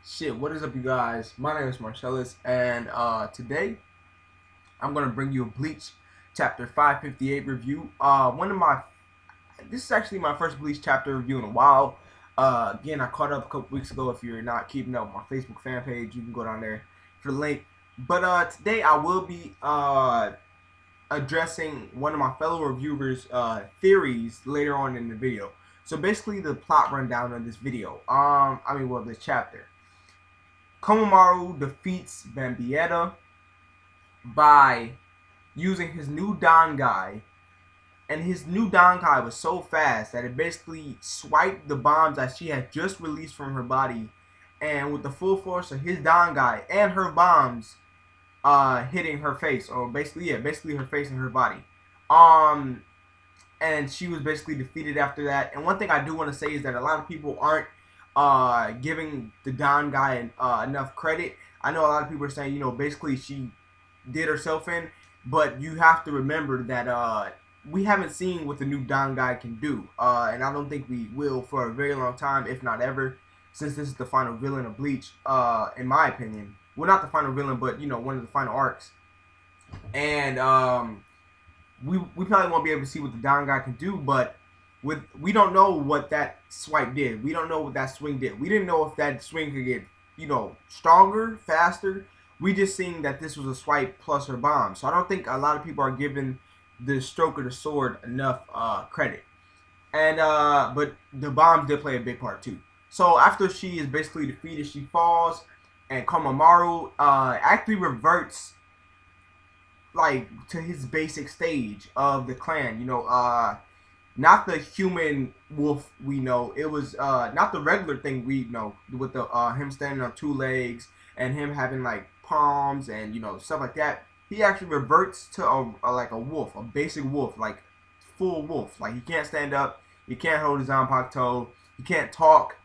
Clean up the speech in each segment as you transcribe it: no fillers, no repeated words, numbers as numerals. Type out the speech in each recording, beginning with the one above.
Shit, what is up, you guys? My name is Marcellus, and today I'm gonna bring you a Bleach chapter 558 review. This is actually my first Bleach chapter review in a while. Again, I caught up a couple weeks ago. If you're not keeping up with my Facebook fan page, you can go down there for the link. But today I will be addressing one of my fellow reviewers' theories later on in the video. So basically, the plot rundown of this video. This chapter. Komamaru defeats Bambietta by using his new Dangai, and his new Dangai was so fast that it basically swiped the bombs that she had just released from her body, and with the full force of his Dangai and her bombs hitting her face, or basically her face and her body. And she was basically defeated after that. And one thing I do want to say is that a lot of people aren't giving the Don guy enough credit. I know a lot of people are saying, basically she did herself in, but you have to remember that we haven't seen what the new Don guy can do, and I don't think we will for a very long time, if not ever, since this is the final villain of Bleach, in my opinion. Well, not the final villain, but one of the final arcs, and we probably won't be able to see what the Don guy can do, but we don't know what that swipe did. We don't know what that swing did. We didn't know if that swing could get, stronger, faster. We just seen that this was a swipe plus her bomb. So I don't think a lot of people are giving the stroke of the sword enough credit. And but the bombs did play a big part too. So after she is basically defeated, she falls, and Komamaru actually reverts like to his basic stage of the clan. Not the human wolf we know. It was not the regular thing we know with the him standing on two legs and him having like palms and stuff like that. He actually reverts to like a wolf, a basic wolf, like full wolf. Like he can't stand up, he can't hold his zanpakuto, he can't talk.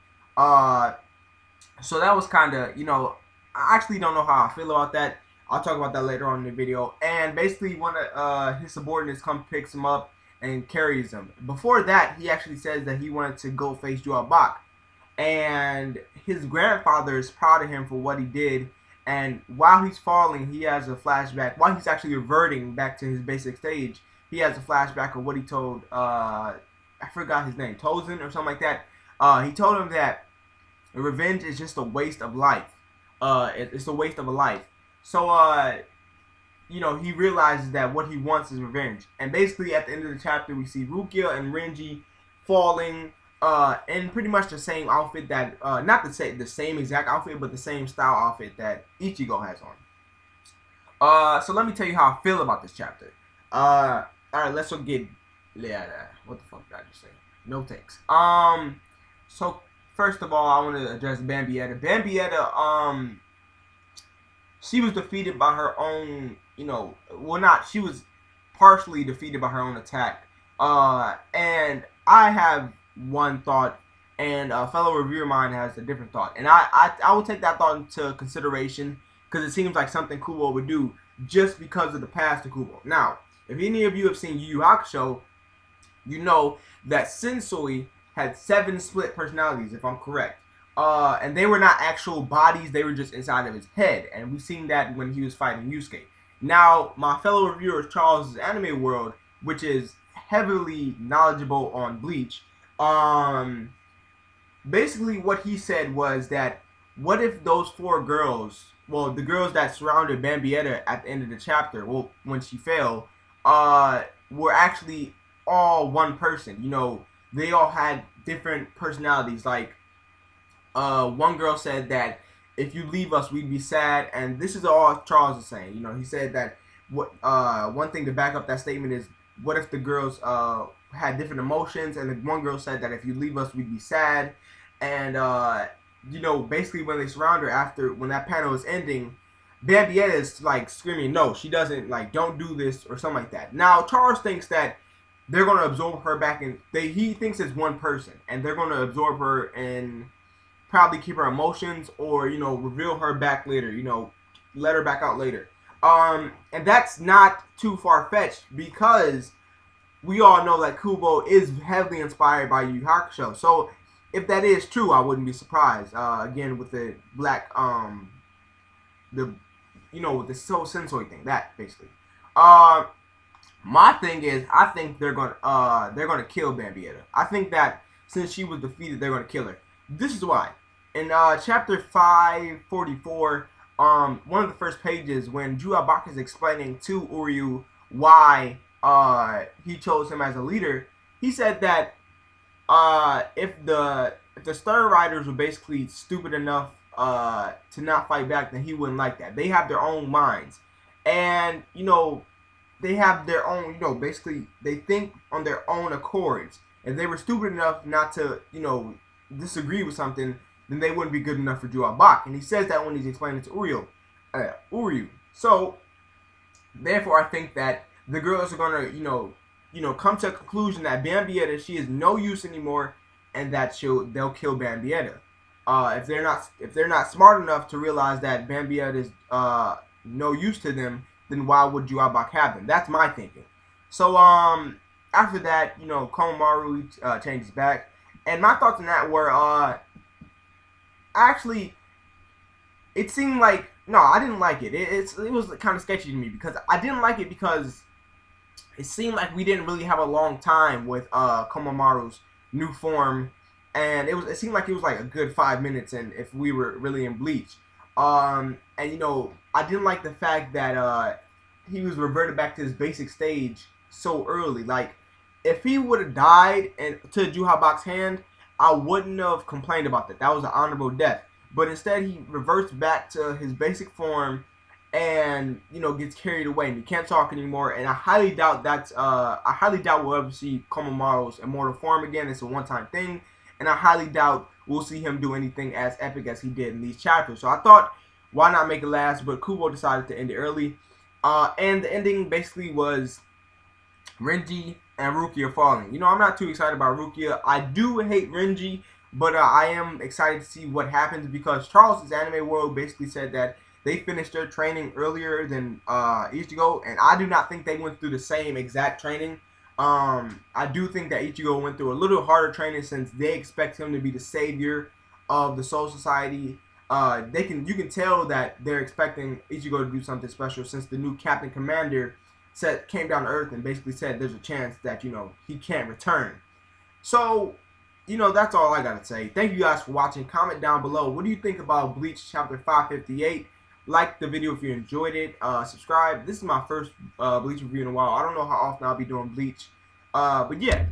So that was kind of I actually don't know how I feel about that. I'll talk about that later on in the video. And basically, one of his subordinates picks him up and carries him. Before that, he actually says that he wanted to go face Bak, and his grandfather is proud of him for what he did. And while he's falling, he has a flashback. While he's actually reverting back to his basic stage, he has a flashback of what he told, I forgot his name, Tozen or something like that. He told him that revenge is just a waste of life. It's a waste of a life. So, he realizes that what he wants is revenge. And basically, at the end of the chapter, we see Rukia and Renji falling in pretty much the same outfit that, not the same exact outfit, but the same style outfit that Ichigo has on. So let me tell you how I feel about this chapter. Alright, let's go get, what the fuck did I just say? No takes. So first of all, I want to address Bambietta. Bambietta, she was defeated by her own, she was partially defeated by her own attack. And I have one thought, and a fellow reviewer of mine has a different thought. And I will take that thought into consideration, because it seems like something Kubo would do just because of the past of Kubo. Now, if any of you have seen Yu Yu Hakusho, you know that Sensui had 7 split personalities, if I'm correct. And they were not actual bodies, they were just inside of his head. And we've seen that when he was fighting Yusuke. Now, my fellow reviewer Charles' Anime World, which is heavily knowledgeable on Bleach, basically what he said was that, what if those 4 girls, well, the girls that surrounded Bambietta at the end of the chapter, well, when she fell, were actually all one person. They all had different personalities. Like, one girl said that if you leave us, we'd be sad, and this is all Charles is saying. He said that one thing to back up that statement is, what if the girls had different emotions, and the one girl said that if you leave us, we'd be sad, and basically when they surround her when that panel is ending, Bambietta is like screaming, no, she doesn't, like, don't do this or something like that. Now Charles thinks that they're going to absorb her back in. He thinks it's one person, and they're going to absorb her and probably keep her emotions, or reveal her back later, let her back out later. And that's not too far-fetched, because we all know that Kubo is heavily inspired by Yu Yu Hakusho. So if that is true, I wouldn't be surprised. Again, with the black, the, with the Sensui thing, that basically. My thing is, I think they're gonna kill Bambietta. I think that since she was defeated, they're gonna kill her. This is why. In chapter 544, one of the first pages, when Juabak is explaining to Uryu why he chose him as a leader, he said that if the Star Riders were basically stupid enough to not fight back, then he wouldn't like that. They have their own minds, and they have their own, basically they think on their own accords. If they were stupid enough not to, disagree with something, then they wouldn't be good enough for Juabak. And he says that when he's explaining to Uryu. So therefore, I think that the girls are gonna, come to a conclusion that Bambietta, she is no use anymore, and that they'll kill Bambietta. If they're not smart enough to realize that Bambietta is no use to them, then why would Juabak have them? That's my thinking. So after that, Komamaru changes back, and my thoughts on that were actually, it seemed like, no, I didn't like it. It was kind of sketchy to me, because I didn't like it because it seemed like we didn't really have a long time with Komamaru's new form, and it seemed like it was like a good 5 minutes, and if we were really in Bleach. And I didn't like the fact that he was reverted back to his basic stage so early. Like, if he would have died to Juhabak's hand, I wouldn't have complained about that. That was an honorable death. But instead, he reverts back to his basic form, and gets carried away, and he can't talk anymore. And I highly doubt we'll ever see Komamaru's immortal form again. It's a one-time thing, and I highly doubt we'll see him do anything as epic as he did in these chapters. So I thought, why not make it last? But Kubo decided to end it early, and the ending basically was Renji and Rukia falling. I'm not too excited about Rukia. I do hate Renji, but I am excited to see what happens, because Charles' Anime World basically said that they finished their training earlier than Ichigo, and I do not think they went through the same exact training. I do think that Ichigo went through a little harder training, since they expect him to be the savior of the Soul Society. You can tell that they're expecting Ichigo to do something special, since the new Captain Commander came down to Earth and basically said there's a chance that he can't return. So that's all I gotta say. Thank you guys for watching. Comment down below, what do you think about Bleach chapter 558? Like the video if you enjoyed it. Subscribe. This is my first Bleach review in a while. I don't know how often I'll be doing Bleach. But yeah.